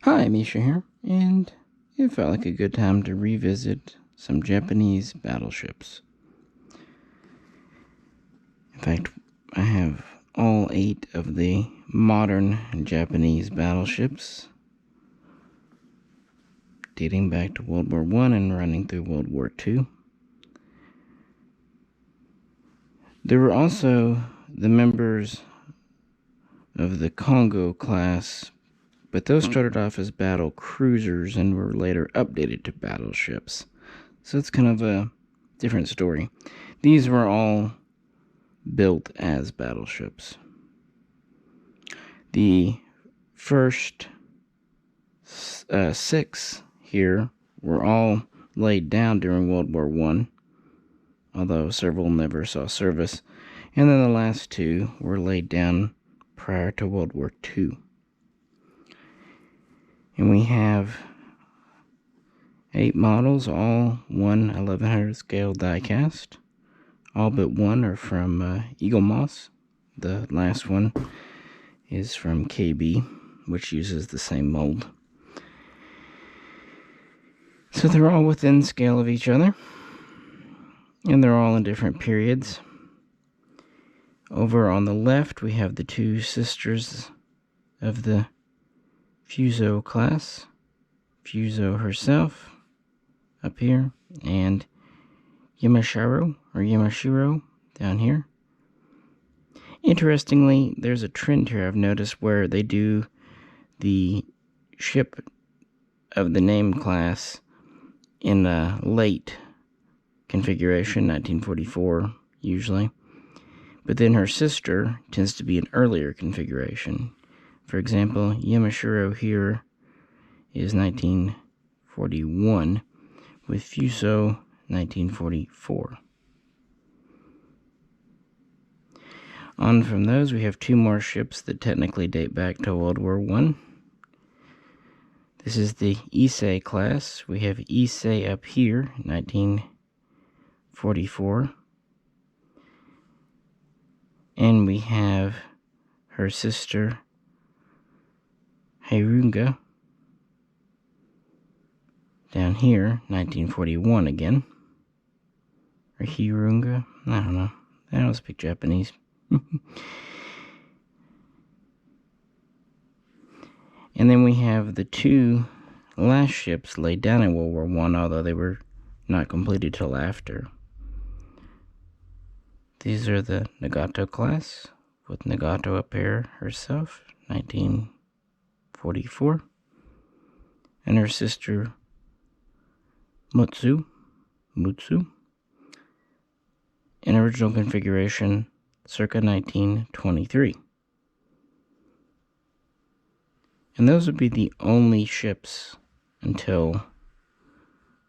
Hi, Misha here, and it felt like a good time to revisit some Japanese battleships. In fact, I have all 8 of the modern Japanese battleships, dating back to World War I and running through World War II. There were also the members of the Congo class, but those started off as battle cruisers and were later updated to battleships. So it's kind of a different story. These were all built as battleships. The first 6 here were all laid down during World War I, although several never saw service, and then the last 2 were laid down prior to World War II. And we have 8 models, all 1/1100 scale diecast. All but 1 are from Eaglemoss. The last one is from KB, which uses the same mold. So they're all within scale of each other, and they're all in different periods. Over on the left, we have the 2 sisters of the Fuso class. Fuso herself up here, and Yamashiro down here. Interestingly, there's a trend here I've noticed where they do the ship of the name class in a late configuration, 1944 usually, but then her sister tends to be an earlier configuration. For example, Yamashiro here is 1941, with Fuso 1944. On from those, we have 2 more ships that technically date back to World War I. This is the Issei class. We have Issei up here, 1944. And we have her sister, Hyuga, down here, 1941 again. Or Hyuga, I don't know. I don't speak Japanese. And then we have the 2 last ships laid down in World War I, although they were not completed till after. These are the Nagato class, with Nagato up here herself, 1944. And her sister, Mutsu, in original configuration, circa 1923. And those would be the only ships until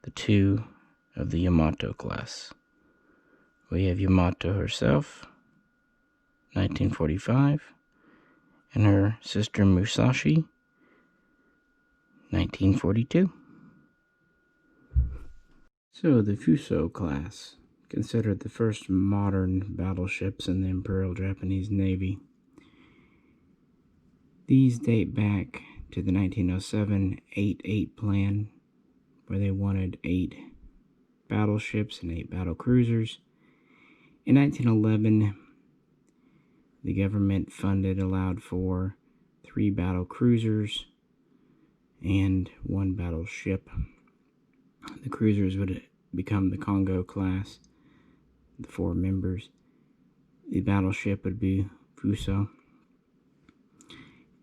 the 2 of the Yamato class. We have Yamato herself, 1945, and her sister Musashi, 1942. So the Fuso class, considered the first modern battleships in the Imperial Japanese Navy. These date back to the 1907 8-8 plan, where they wanted 8 battleships and 8 battle cruisers. In 1911, the government allowed for 3 battle cruisers and 1 battleship. The cruisers would become the Congo class, the 4 members. The battleship would be Fuso.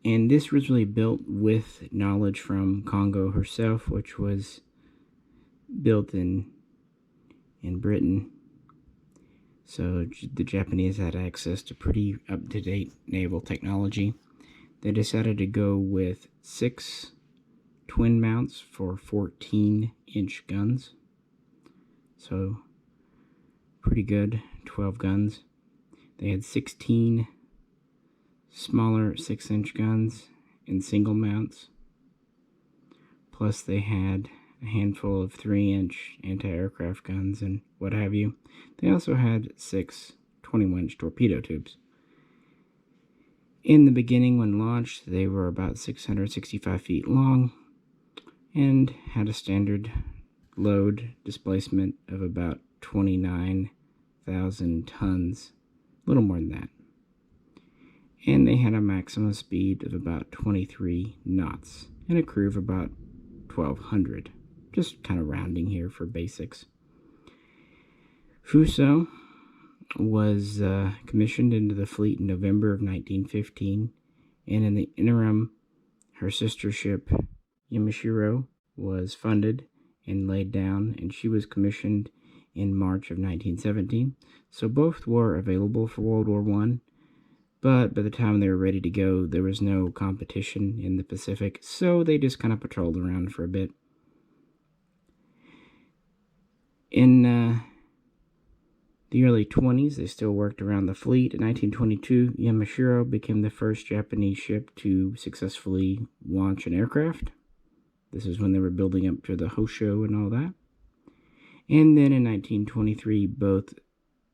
And this was really built with knowledge from Congo herself, which was built in Britain. So the Japanese had access to pretty up-to-date naval technology. They decided to go with 6 twin mounts for 14-inch guns. So pretty good, 12 guns. They had 16 smaller 6-inch guns in single mounts. Plus they had a handful of 3-inch anti-aircraft guns and what have you. They also had 6 21-inch torpedo tubes. In the beginning, when launched, they were about 665 feet long and had a standard load displacement of about 29,000 tons, a little more than that. And they had a maximum speed of about 23 knots and a crew of about 1,200. Just kind of rounding here for basics. Fuso was commissioned into the fleet in November of 1915, and in the interim, her sister ship Yamashiro was funded and laid down, and she was commissioned in March of 1917. So both were available for World War I, but by the time they were ready to go, there was no competition in the Pacific, so they just kind of patrolled around for a bit. In the early 20s, they still worked around the fleet. In 1922, Yamashiro became the first Japanese ship to successfully launch an aircraft. This is when they were building up to the Hosho and all that. And then in 1923, both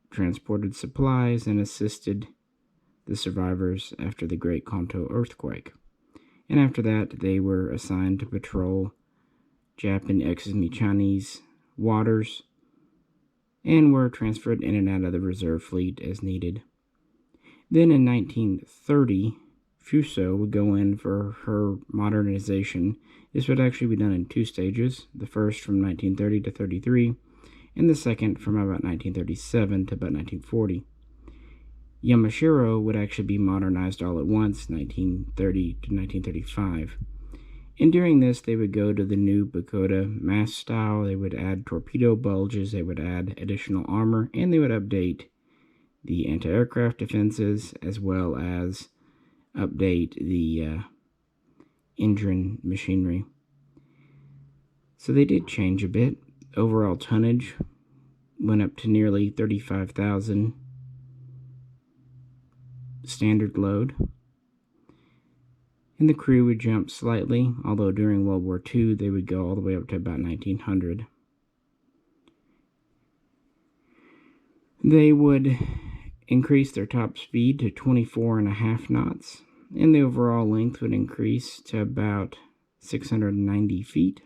transported supplies and assisted the survivors after the Great Kanto earthquake. And after that, they were assigned to patrol Chinese waters and were transferred in and out of the reserve fleet as needed. Then in 1930, Fuso would go in for her modernization. This would actually be done in two stages, the first from 1930 to 33, and the second from about 1937 to about 1940. Yamashiro would actually be modernized all at once, 1930 to 1935. And during this, they would go to the new Bakota mast style, they would add torpedo bulges, they would add additional armor, and they would update the anti-aircraft defenses, as well as update the engine machinery. So they did change a bit. Overall tonnage went up to nearly 35,000 standard load. And the crew would jump slightly, although during World War II they would go all the way up to about 1900. They would increase their top speed to 24.5 knots, and the overall length would increase to about 690 feet.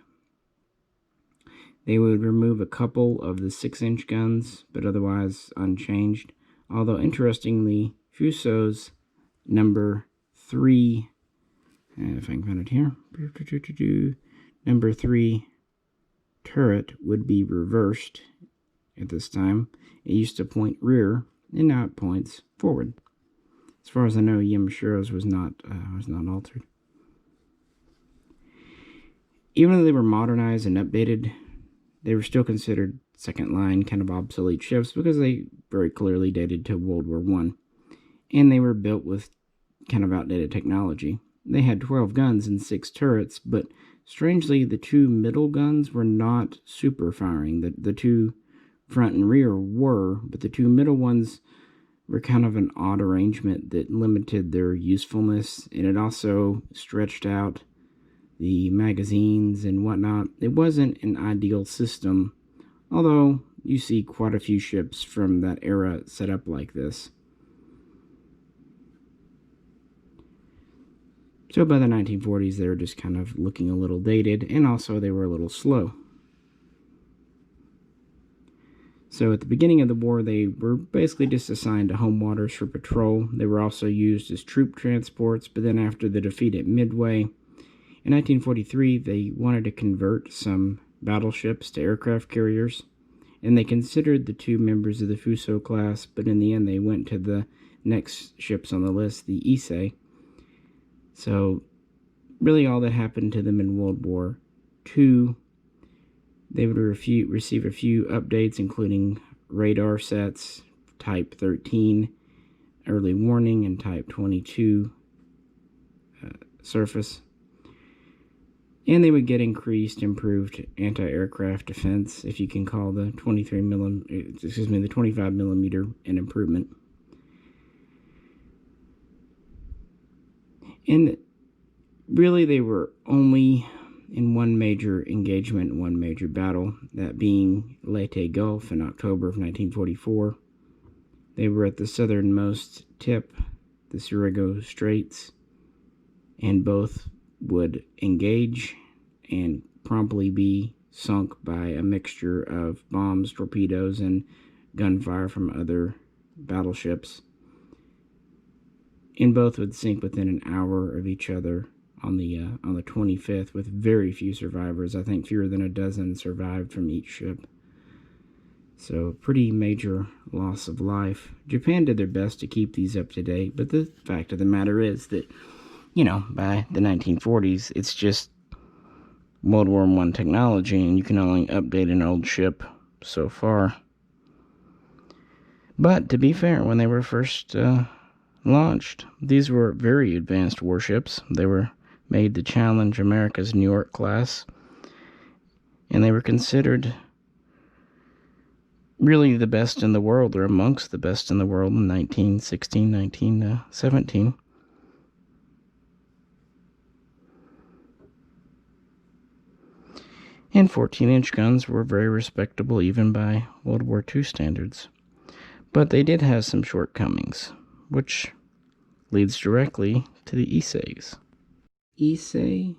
They would remove a couple of the 6-inch guns, but otherwise unchanged. Although, interestingly, Fuso's number 3, if I can find it here, number 3 turret would be reversed at this time. It used to point rear, and now it points forward. As far as I know, Yamashiro's was not altered. Even though they were modernized and updated, they were still considered second-line kind of obsolete ships because they very clearly dated to World War I. And they were built with kind of outdated technology. They had 12 guns and 6 turrets, but strangely, the 2 middle guns were not super firing. The 2 front and rear were, but the 2 middle ones were kind of an odd arrangement that limited their usefulness, and it also stretched out the magazines and whatnot. It wasn't an ideal system, although you see quite a few ships from that era set up like this. So by the 1940s, they were just kind of looking a little dated, and also they were a little slow. So at the beginning of the war, they were basically just assigned to home waters for patrol. They were also used as troop transports, but then after the defeat at Midway, in 1943, they wanted to convert some battleships to aircraft carriers, and they considered the 2 members of the Fuso class, but in the end they went to the next ships on the list, the Issei. So really all that happened to them in World War II, they would receive a few updates, including radar sets, Type 13, early warning, and Type 22 surface. And they would get improved anti-aircraft defense, if you can call the 25 millimeter an improvement. And really, they were only in one major engagement, one major battle, that being Leyte Gulf in October of 1944. They were at the southernmost tip the Surigo Straits, and both would engage and promptly be sunk by a mixture of bombs, torpedoes, and gunfire from other battleships. And both would sink within an hour of each other on the 25th, with very few survivors. I think fewer than a dozen survived from each ship. So, pretty major loss of life. Japan did their best to keep these up to date, but the fact of the matter is that, by the 1940s, it's just World War I technology, and you can only update an old ship so far. But, to be fair, when they were first launched, these were very advanced warships. They were made to challenge America's New York class, and they were considered really the best in the world, or amongst the best in the world in 1916, 1917. And 14-inch guns were very respectable even by World War II standards. But they did have some shortcomings, which leads directly to the Issei's. Issei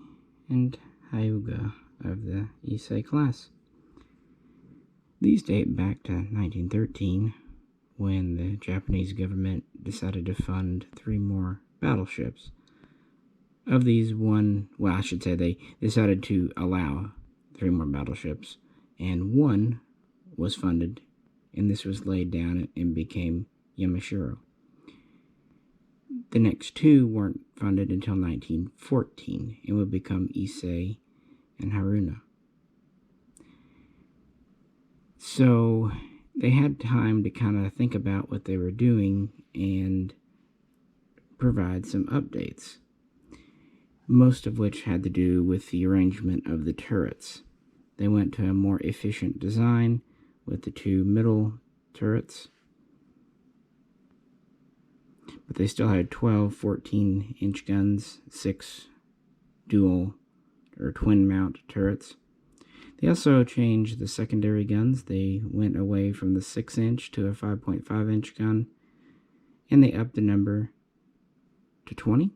and Hyuga of the Issei class. These date back to 1913, when the Japanese government decided to fund 3 more battleships. Of these, they decided to allow 3 more battleships, and 1 was funded, and this was laid down and became Yamashiro. The next 2 weren't funded until 1914, and would become Issei and Haruna. So they had time to kind of think about what they were doing and provide some updates, most of which had to do with the arrangement of the turrets. They went to a more efficient design with the 2 middle turrets, but they still had 12 14-inch guns, 6 dual or twin mount turrets. They also changed the secondary guns. They went away from the 6-inch to a 5.5-inch gun, and they upped the number to 20.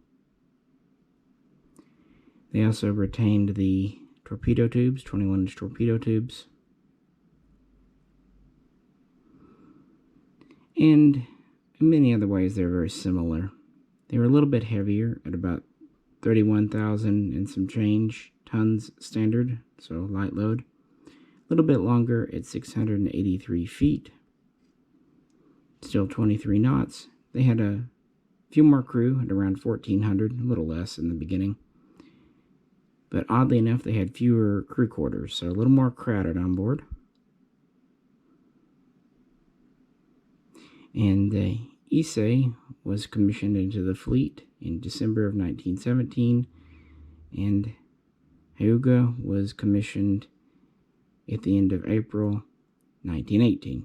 They also retained the torpedo tubes, 21-inch torpedo tubes. And in many other ways, they're very similar. They were a little bit heavier at about 31,000 and some change tons standard, so light load. A little bit longer at 683 feet. Still 23 knots. They had a few more crew at around 1,400, a little less in the beginning. But oddly enough, they had fewer crew quarters, so a little more crowded on board. And Issei was commissioned into the fleet in December of 1917, and Hyuga was commissioned at the end of April 1918.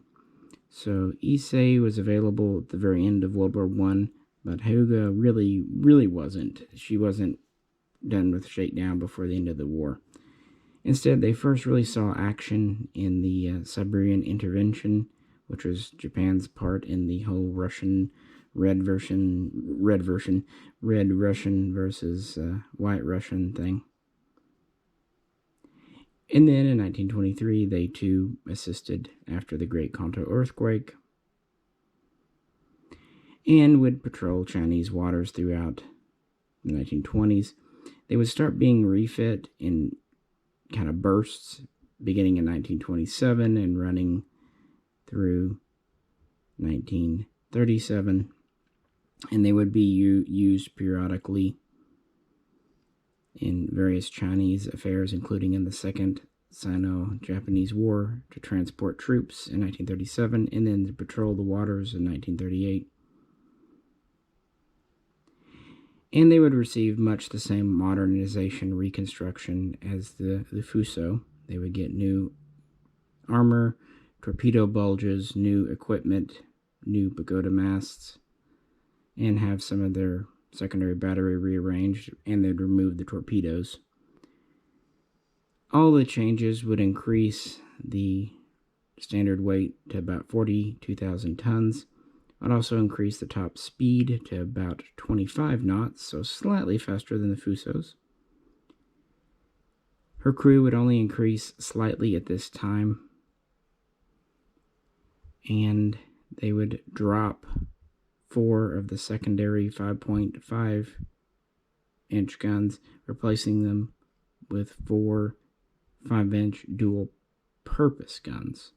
So Issei was available at the very end of World War I, but Hyuga really wasn't. She wasn't done with shakedown before the end of the war. Instead, they first really saw action in the Siberian intervention, which was Japan's part in the whole Red Russian versus White Russian thing. And then in 1923, they too assisted after the Great Kanto earthquake, and would patrol Chinese waters throughout the 1920s. They would start being refit in kind of bursts, beginning in 1927 and running through 1937, and they would be used periodically in various Chinese affairs, including in the Second Sino-Japanese War, to transport troops in 1937, and then to patrol the waters in 1938. And they would receive much the same modernization reconstruction as the Fuso. They would get new armor, torpedo bulges, new equipment, new pagoda masts, and have some of their secondary battery rearranged, and they'd remove the torpedoes. All the changes would increase the standard weight to about 42,000 tons, It also increased the top speed to about 25 knots, so slightly faster than the Fusos. Her crew would only increase slightly at this time, and they would drop 4 of the secondary 5.5-inch guns, replacing them with 4 5-inch dual-purpose guns.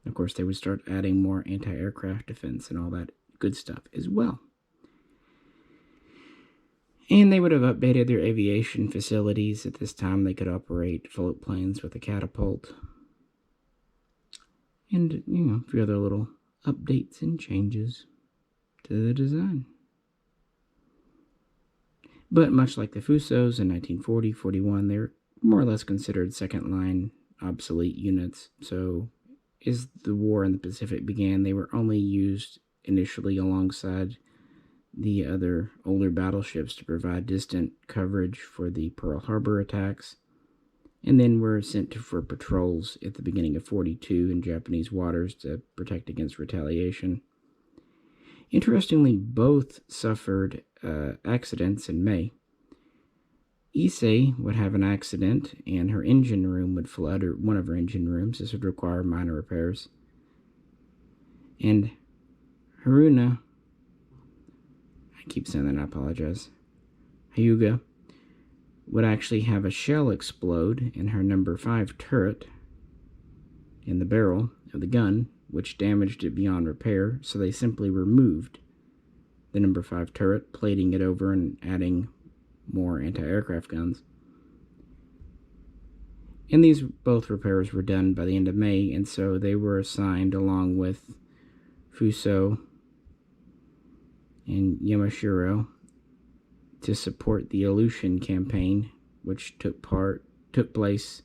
Of course, they would start adding more anti-aircraft defense and all that good stuff as well. And they would have updated their aviation facilities. At this time, they could operate float planes with a catapult. And, a few other little updates and changes to the design. But much like the Fusos in 1940-41, they're more or less considered second-line obsolete units. So as the war in the Pacific began, they were only used initially alongside the other older battleships to provide distant coverage for the Pearl Harbor attacks, and then were sent for patrols at the beginning of 42 in Japanese waters to protect against retaliation. Interestingly, both suffered accidents in May. Issei would have an accident, and her engine room would flood, or one of her engine rooms. This would require minor repairs. And Haruna, I keep saying that, I apologize, Hyuga would actually have a shell explode in her number 5 turret in the barrel of the gun, which damaged it beyond repair, so they simply removed the number 5 turret, plating it over and adding more anti-aircraft guns. And these both repairs were done by the end of May, and so they were assigned along with Fuso and Yamashiro to support the Aleutian campaign, which took place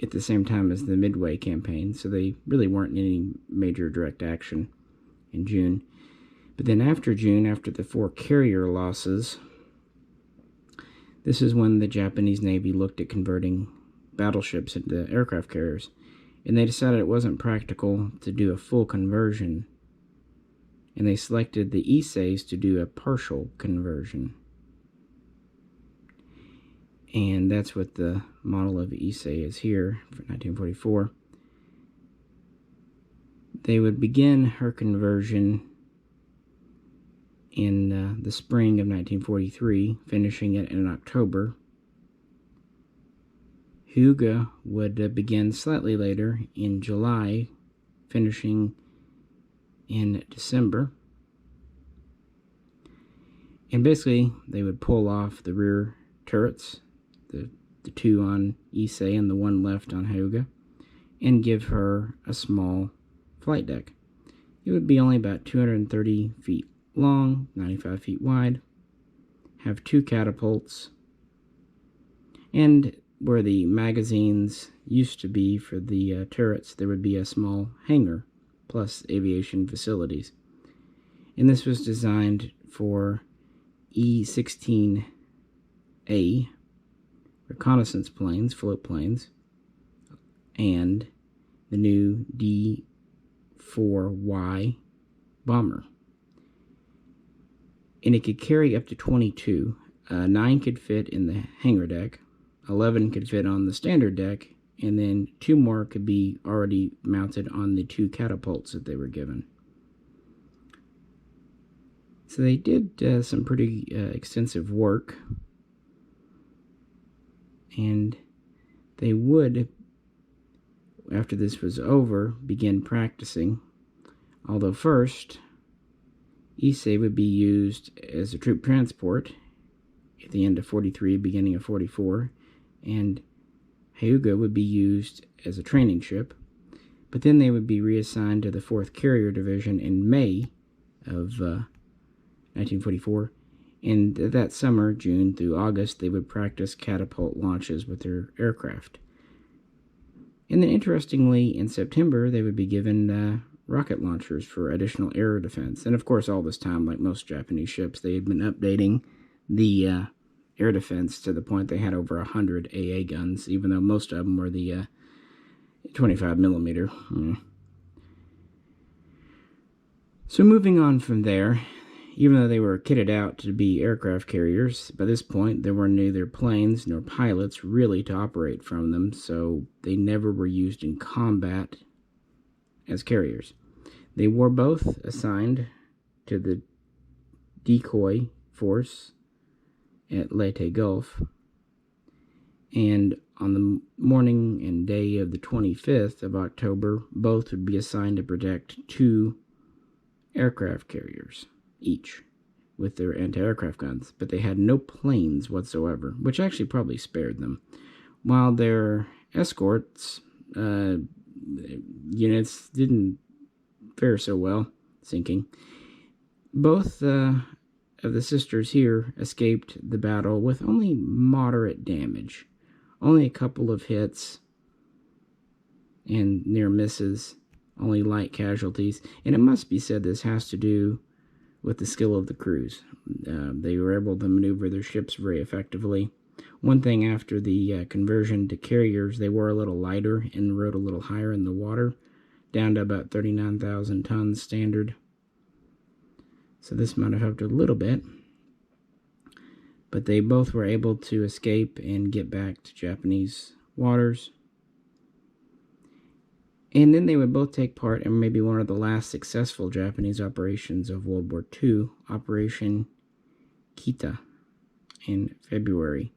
at the same time as the Midway campaign, so they really weren't in any major direct action in June. But then after June, after the 4 carrier losses, this is when the Japanese Navy looked at converting battleships into aircraft carriers, and they decided it wasn't practical to do a full conversion, and they selected the Isseis to do a partial conversion. And that's what the model of Issei is here for 1944. They would begin her conversion in the spring of 1943, finishing it in October. Hyuga would begin slightly later in July, finishing in December. And basically, they would pull off the rear turrets, the 2 on Issei and the 1 left on Hyuga, and give her a small flight deck. It would be only about 230 feet long, 95 feet wide, have 2 catapults, and where the magazines used to be for the turrets, there would be a small hangar, plus aviation facilities. And this was designed for E-16A reconnaissance planes, float planes, and the new D-4Y bomber. And it could carry up to 22. 9 could fit in the hangar deck, 11 could fit on the standard deck, and then 2 more could be already mounted on the 2 catapults that they were given. So they did some pretty extensive work, and they would, after this was over, begin practicing. Although first, Issei would be used as a troop transport at the end of 43, beginning of 44, and Hyuga would be used as a training ship, but then they would be reassigned to the 4th Carrier Division in May of 1944, and that summer, June through August, they would practice catapult launches with their aircraft. And then interestingly, in September, they would be given rocket launchers for additional air defense. And of course, all this time, like most Japanese ships, they had been updating the air defense to the point they had over 100 AA guns, even though most of them were the 25 millimeter. So moving on from there, even though they were kitted out to be aircraft carriers, by this point there were neither planes nor pilots really to operate from them, so they never were used in combat as carriers. They were both assigned to the decoy force at Leyte Gulf, and on the morning and day of the 25th of October, both would be assigned to protect 2 aircraft carriers each with their anti-aircraft guns, but they had no planes whatsoever, which actually probably spared them, while their escorts units didn't fare so well, sinking. Both of the sisters here escaped the battle with only moderate damage, only a couple of hits and near misses, only light casualties, and it must be said this has to do with the skill of the crews. They were able to maneuver their ships very effectively. One thing, after the conversion to carriers, they were a little lighter and rode a little higher in the water, down to about 39,000 tons standard. So this might have helped a little bit. But they both were able to escape and get back to Japanese waters. And then they would both take part in maybe one of the last successful Japanese operations of World War II, Operation Kita, in February.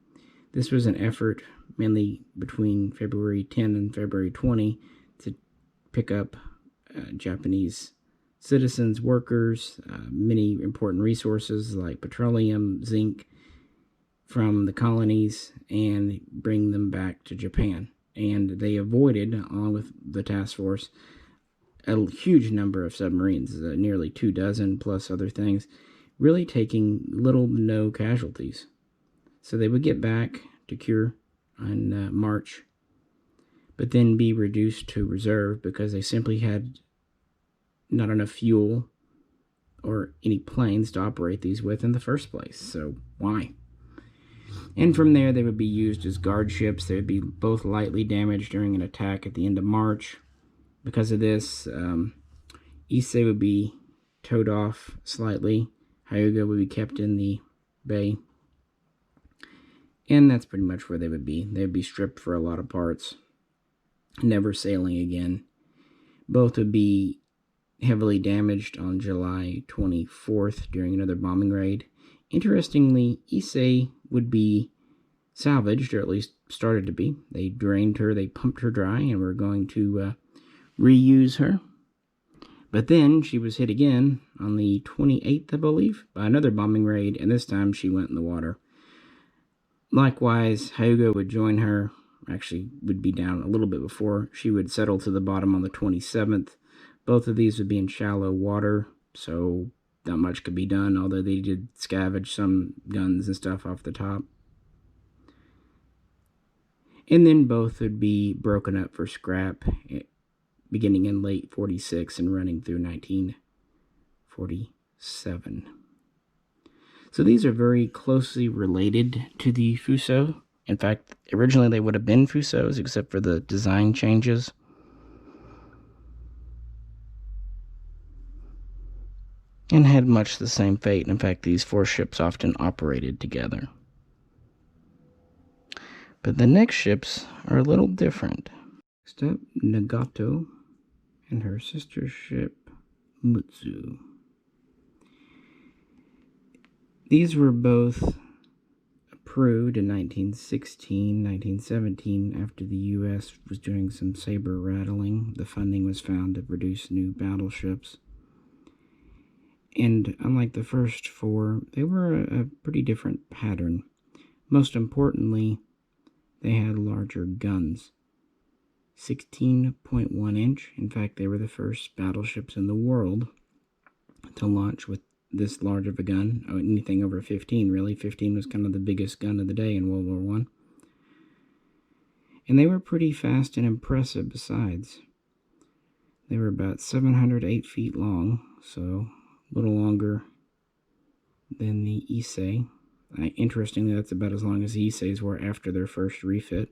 This was an effort mainly between February 10 and February 20 to pick up Japanese citizens, workers, many important resources like petroleum, zinc from the colonies, and bring them back to Japan. And they avoided, along with the task force, a huge number of submarines, nearly 24 plus other things, really taking little to no casualties. So they would get back to Kure in March, but then be reduced to reserve because they simply had not enough fuel or any planes to operate these with in the first place. So why? And from there, they would be used as guard ships. They would be both lightly damaged during an attack at the end of March. Because of this, Issei would be towed off slightly. Hyuga would be kept in the bay. And that's pretty much where they would be. They would be stripped for a lot of parts, never sailing again. Both would be heavily damaged on July 24th during another bombing raid. Interestingly, Issei would be salvaged, or at least started to be. They drained her, they pumped her dry, and were going to reuse her. But then she was hit again on the 28th, I believe, by another bombing raid, and this time she went in the water. Likewise, Hyuga would join her, actually would be down a little bit before. She would settle to the bottom on the 27th. Both of these would be in shallow water, so not much could be done, although they did scavenge some guns and stuff off the top. And then both would be broken up for scrap, beginning in late 46 and running through 1947. So these are very closely related to the Fuso. In fact, originally they would have been Fusos, except for the design changes. And had much the same fate. In fact, these 4 ships often operated together. But the next ships are a little different. Next up, Nagato and her sister ship, Mutsu. These were both approved in 1916, 1917, after the U.S. was doing some saber rattling. The funding was found to produce new battleships. And unlike the first 4, they were a pretty different pattern. Most importantly, they had larger guns. 16.1 inch. In fact, they were the first battleships in the world to launch with this large of a gun. Anything over 15, really. 15 was kind of the biggest gun of the day in World War I. And they were pretty fast and impressive besides. They were about 708 feet long, so a little longer than the Issei. Interestingly, that's about as long as the Isseis were after their first refit.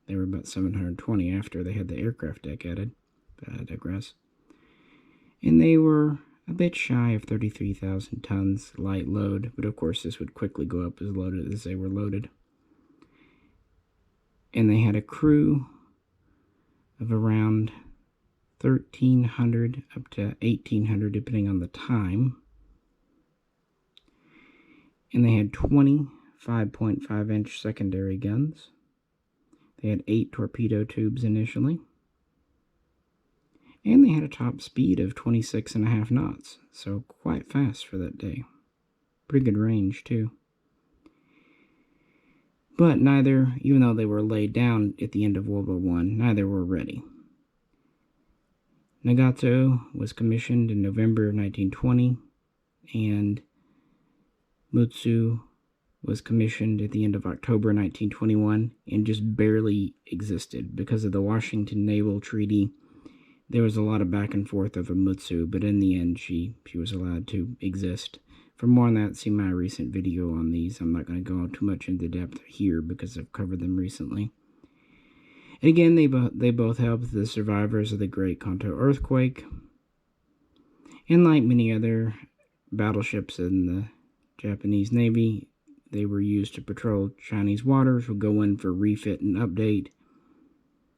They were about 720 after they had the aircraft deck added, but I digress. And they were a bit shy of 33,000 tons light load, but of course this would quickly go up as loaded as they were loaded. And they had a crew of around 1,300 up to 1,800 depending on the time. And they had 20 5.5-inch secondary guns. They had 8 torpedo tubes initially. And they had a top speed of 26.5 knots, so quite fast for that day. Pretty good range, too. But neither, even though they were laid down at the end of World War I, neither were ready. Nagato was commissioned in November of 1920, and Mutsu was commissioned at the end of October 1921 and just barely existed. Because of the Washington Naval Treaty, there was a lot of back and forth of a Mutsu, but in the end she was allowed to exist. For more on that, see my recent video on these. I'm not going to go too much into depth here because I've covered them recently. And again, they both helped the survivors of the Great Kanto earthquake. And like many other battleships in the Japanese Navy, they were used to patrol Chinese waters, would go in for refit and update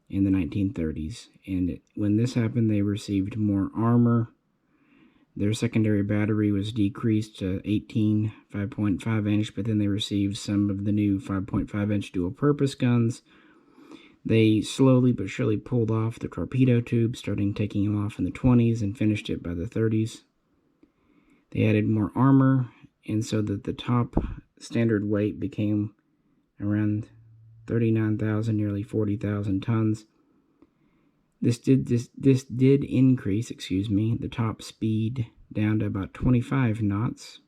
in the 1930s. And when this happened, they received more armor. Their secondary battery was decreased to 18 5.5-inch, but then they received some of the new 5.5-inch dual-purpose guns. They slowly but surely pulled off the torpedo tube, starting taking them off in the 20s and finished it by the 30s. They added more armor, and so that the top standard weight became around 39,000, nearly 40,000 tons. This did increase, the top speed down to about 25 knots.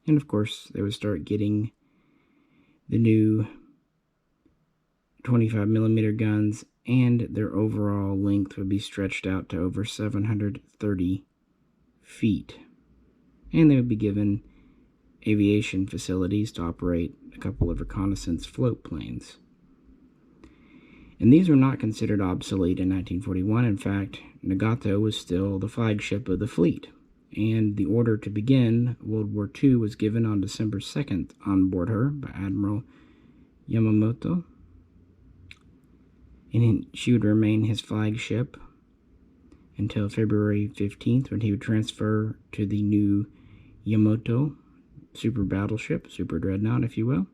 And of course, they would start getting the new 25mm guns, and their overall length would be stretched out to over 730 feet. And they would be given aviation facilities to operate a couple of reconnaissance float planes. And these were not considered obsolete in 1941. In fact, Nagato was still the flagship of the fleet, and the order to begin World War II was given on December 2nd on board her by Admiral Yamato, and she would remain his flagship until February 15th, when he would transfer to the new Yamato super battleship, super dreadnought, if you will.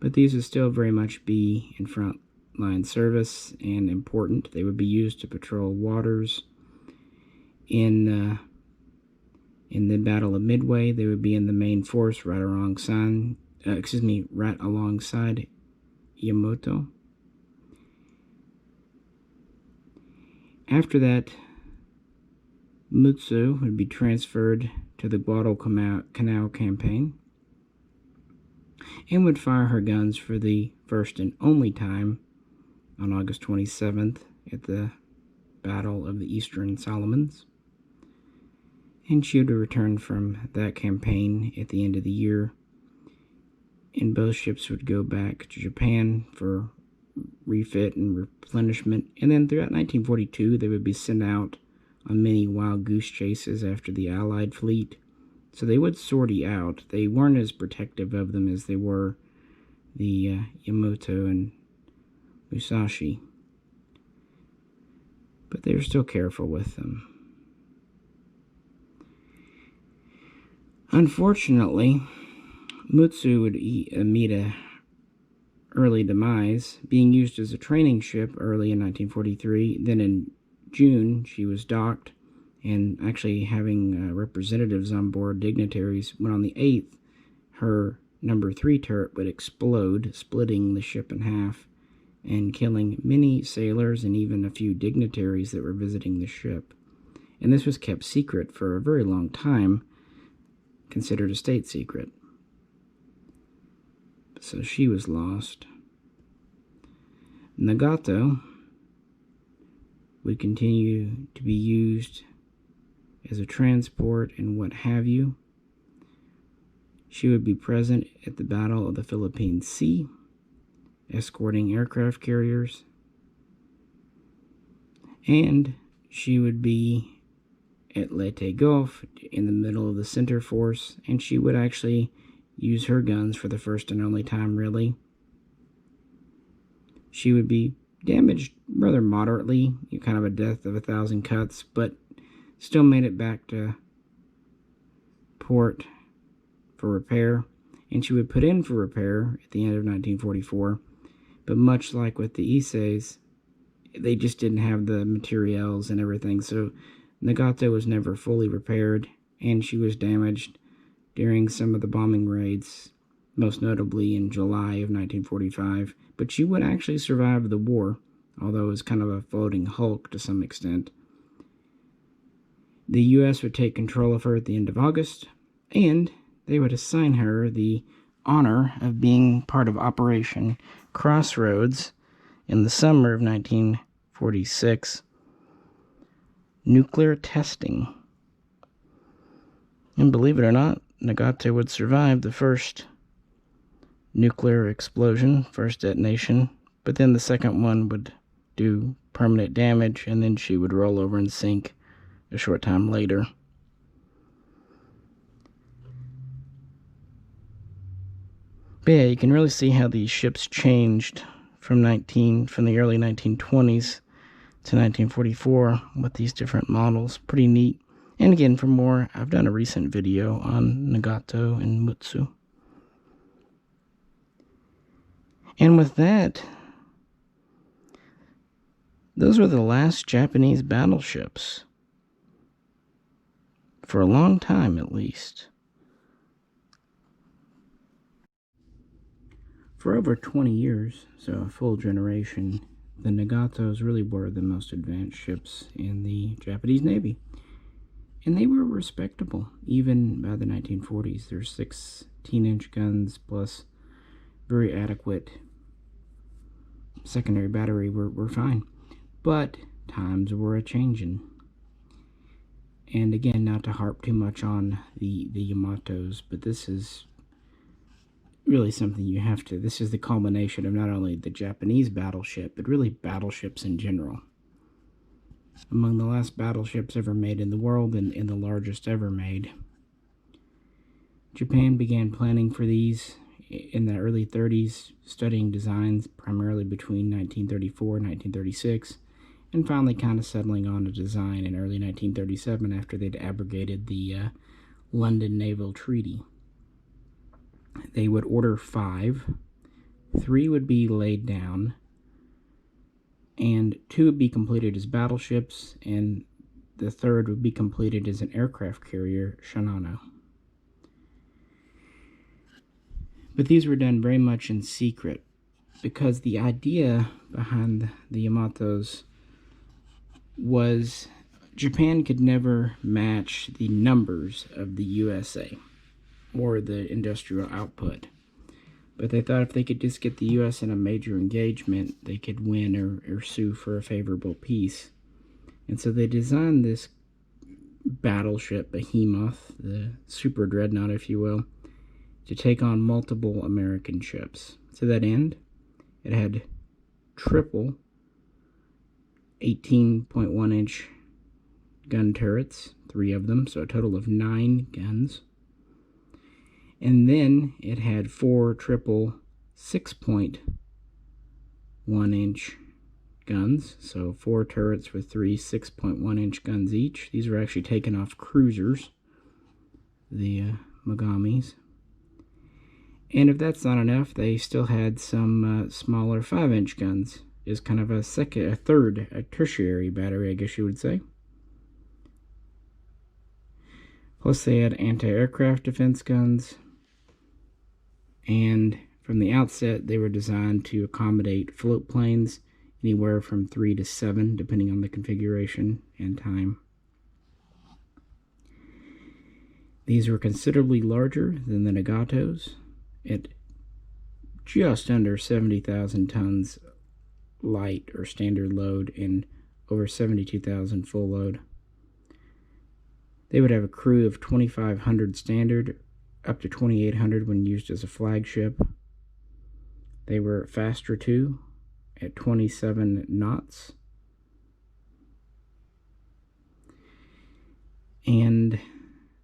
But these would still very much be in front line service and important. They would be used to patrol waters in the Battle of Midway. They would be in the main force right alongside Yamato. After that, Mutsu would be transferred to the Guadalcanal campaign and would fire her guns for the first and only time on August 27th at the Battle of the Eastern Solomons. And she would return from that campaign at the end of the year, and both ships would go back to Japan for refit and replenishment. And then throughout 1942, they would be sent out on many wild goose chases after the Allied fleet. So they would sortie out. They weren't as protective of them as they were the Yamato and Musashi, but they were still careful with them. Unfortunately, Mutsu would meet a early demise, being used as a training ship early in 1943. Then in June, she was docked, and actually having representatives on board, dignitaries, when on the 8th, her number 3 turret would explode, splitting the ship in half and killing many sailors and even a few dignitaries that were visiting the ship. And this was kept secret for a very long time, considered a state secret. So she was lost. Nagato would continue to be used as a transport and what have you. She would be present at the Battle of the Philippine Sea, escorting aircraft carriers, and she would be at Leyte Gulf in the middle of the center force, and she would actually use her guns for the first and only time, really. She would be damaged rather moderately, kind of a death of 1,000 cuts, but still made it back to port for repair, and she would put in for repair at the end of 1944. But much like with the Issei's, they just didn't have the materials and everything, so Nagato was never fully repaired, and she was damaged during some of the bombing raids, most notably in July of 1945. But she would actually survive the war, although it was kind of a floating hulk to some extent. The U.S. would take control of her at the end of August, and they would assign her the honor of being part of Operation Crossroads in the summer of 1946. Nuclear testing. And believe it or not, Nagato would survive the first nuclear explosion, first detonation, but then the second one would do permanent damage, and then she would roll over and sink a short time later. But yeah, you can really see how these ships changed from the early 1920s to 1944 with these different models. Pretty neat. And again, for more, I've done a recent video on Nagato and Mutsu. And with that, those were the last Japanese battleships. For a long time, at least. For over 20 years, so a full generation, the Nagatos really were the most advanced ships in the Japanese Navy. And they were respectable, even by the 1940s. Their 16-inch guns plus very adequate secondary battery were fine. But times were a-changin'. And again, not to harp too much on the Yamatos, but this is really something you have to... This is the culmination of not only the Japanese battleship, but really battleships in general. Among the last battleships ever made in the world, and the largest ever made. Japan began planning for these in the early 30s, studying designs primarily between 1934 and 1936, and finally kind of settling on a design in early 1937 after they'd abrogated the London Naval Treaty. They would order 5, 3 would be laid down, and 2 would be completed as battleships, and the 3rd would be completed as an aircraft carrier, Shinano. But these were done very much in secret, because the idea behind the Yamatos was Japan could never match the numbers of the USA, or the industrial output. But they thought if they could just get the U.S. in a major engagement, they could win or sue for a favorable peace. And so they designed this battleship behemoth, the super dreadnought, if you will, to take on multiple American ships. To that end, it had triple 18.1-inch gun turrets, 3 of them, so a total of 9 guns. And then it had 4 triple 6.1-inch guns, so 4 turrets with 3 6.1-inch guns each. These were actually taken off cruisers, the Megamis. And if that's not enough, they still had some smaller 5-inch guns, is kind of a tertiary battery, I guess you would say. Plus they had anti-aircraft defense guns, and from the outset they were designed to accommodate float planes, anywhere from 3 to 7, depending on the configuration and time. These were considerably larger than the Nagatos, at just under 70,000 tons light or standard load and over 72,000 full load. They would have a crew of 2,500 standard, up to 2,800 when used as a flagship. They were faster too, at 27 knots. And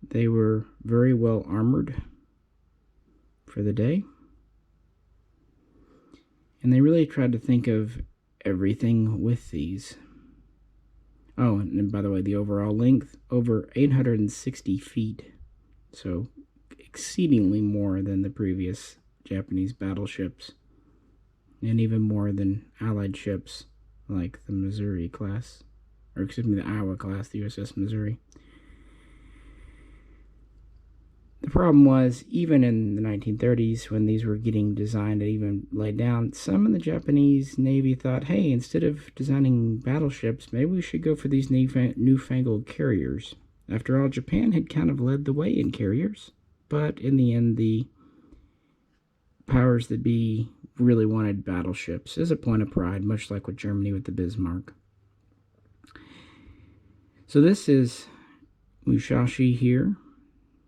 they were very well armored for the day. And they really tried to think of everything with these. Oh, and by the way, the overall length, over 860 feet. So, exceedingly more than the previous Japanese battleships. And even more than Allied ships like the Missouri class. Or, excuse me, the Iowa class, the USS Missouri. The problem was, even in the 1930s, when these were getting designed and even laid down, some in the Japanese Navy thought, hey, instead of designing battleships, maybe we should go for these newfangled carriers. After all, Japan had kind of led the way in carriers, but in the end, the powers that be really wanted battleships as a point of pride, much like with Germany with the Bismarck. So this is Musashi here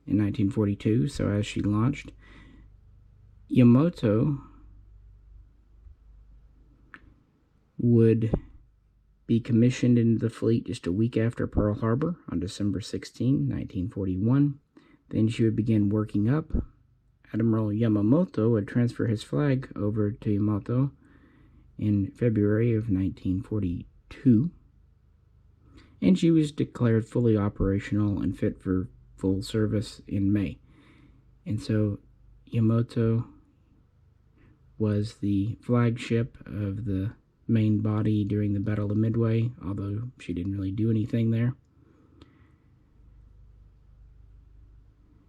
in 1942, so as she launched. Yamato would be commissioned into the fleet just a week after Pearl Harbor on December 16, 1941. Then she would begin working up. Admiral Yamamoto would transfer his flag over to Yamato in February of 1942. And she was declared fully operational and fit for full service in May. And so Yamato was the flagship of the main body during the Battle of Midway, although she didn't really do anything there.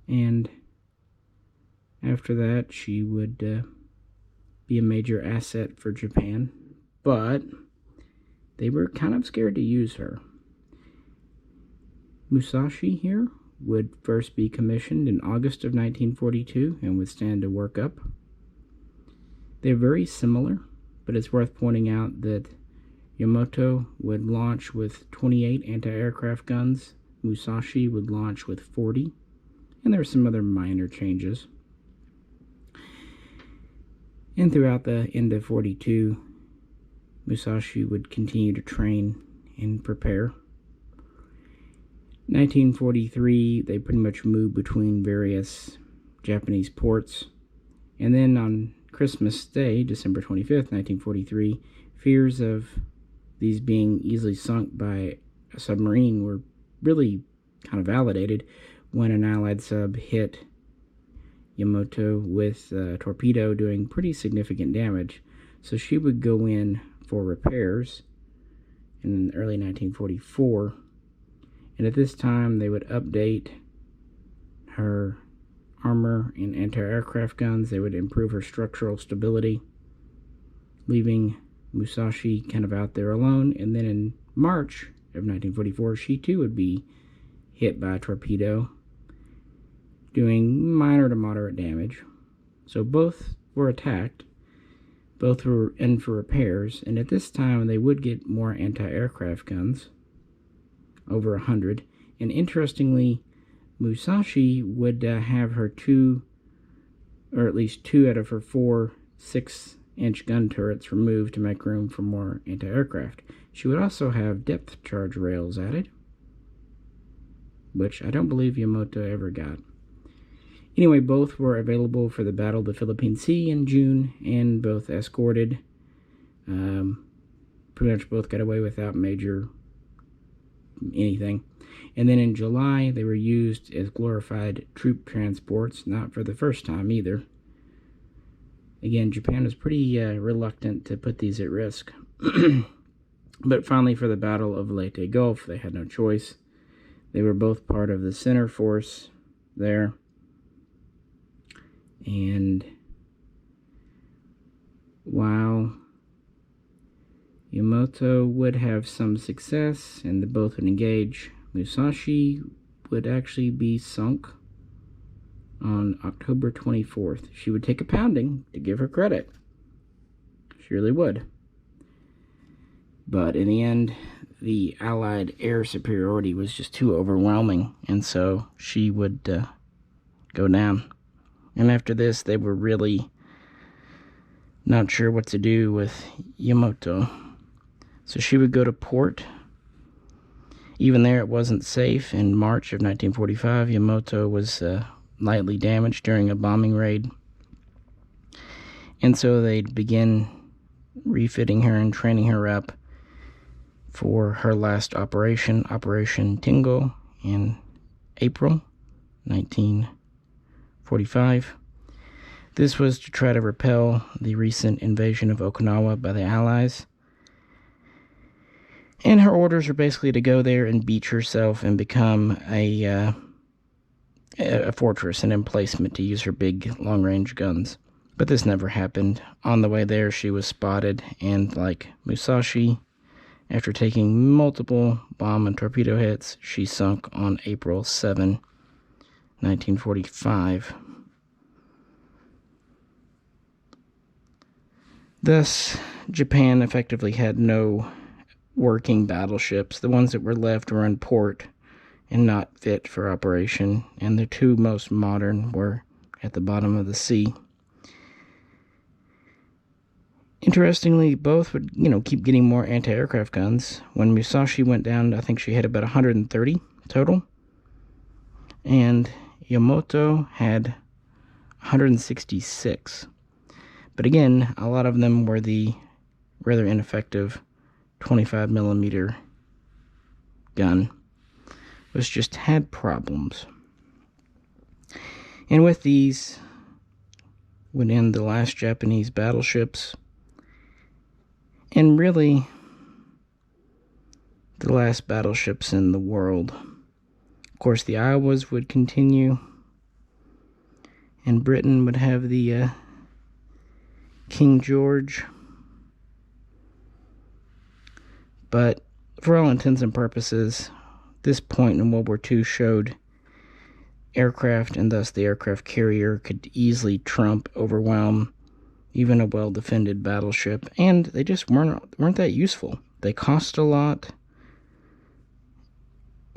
And after that, she would be a major asset for Japan, but they were kind of scared to use her. Musashi here would first be commissioned in August of 1942 and would stand to work up. They're very similar, but it's worth pointing out that Yamato would launch with 28 anti-aircraft guns, Musashi would launch with 40, and there were some other minor changes. And throughout the end of 42, Musashi would continue to train and prepare. 1943, they pretty much moved between various Japanese ports. And then on Christmas Day, December 25th, 1943, fears of these being easily sunk by a submarine were really kind of validated when an Allied sub hit Yamato with a torpedo, doing pretty significant damage. So she would go in for repairs in early 1944. And at this time, they would update her armor and anti-aircraft guns. They would improve her structural stability, leaving Musashi kind of out there alone. And then in March of 1944, she too would be hit by a torpedo, doing minor to moderate damage. So both were attacked. Both were in for repairs. And at this time, they would get more anti-aircraft guns, over 100. And interestingly, Musashi would have her or at least two out of her 4 6-inch gun turrets removed to make room for more anti-aircraft. She would also have depth charge rails added, which I don't believe Yamato ever got. Anyway, both were available for the Battle of the Philippine Sea in June, and both escorted. Pretty much both got away without major anything. And then in July, they were used as glorified troop transports, not for the first time either. Again, Japan was pretty reluctant to put these at risk. But finally, for the Battle of Leyte Gulf, they had no choice. They were both part of the center force there. And while Yamato would have some success and they both would engage, Musashi would actually be sunk on October 24th. She would take a pounding, to give her credit. She really would. But in the end, the Allied air superiority was just too overwhelming, and so she would go down. And after this, they were really not sure what to do with Yamato. So she would go to port, Even there, it wasn't safe. In March of 1945, Yamato was lightly damaged during a bombing raid. And so they'd begin refitting her and training her up for her last operation, Operation Tingo, in April 1945. This was to try to repel the recent invasion of Okinawa by the Allies. And her orders were basically to go there and beach herself and become a fortress, an emplacement to use her big long-range guns. But this never happened. On the way there, she was spotted, and like Musashi, after taking multiple bomb and torpedo hits, she sunk on April 7, 1945. Thus, Japan effectively had no working battleships. The ones that were left were in port and not fit for operation, and the two most modern were at the bottom of the sea. Interestingly, both would, keep getting more anti-aircraft guns. When Musashi went down, I think she had about 130 total, and Yamato had 166. But again, a lot of them were the rather ineffective 25mm gun, which just had problems. And with these would end the last Japanese battleships, and really the last battleships in the world. Of course, the Iowas would continue, and Britain would have the King George. But for all intents and purposes, this point in World War II showed aircraft, and thus the aircraft carrier, could easily overwhelm even a well-defended battleship, and they just weren't that useful. They cost a lot,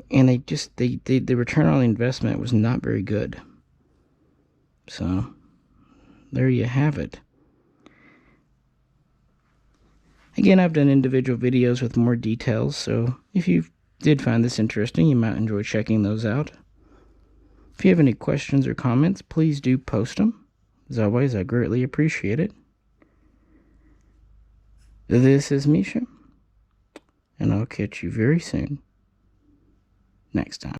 and the return on the investment was not very good. So there you have it. Again, I've done individual videos with more details, so if you did find this interesting, you might enjoy checking those out. If you have any questions or comments, please do post them. As always, I greatly appreciate it. This is Misha, and I'll catch you very soon next time.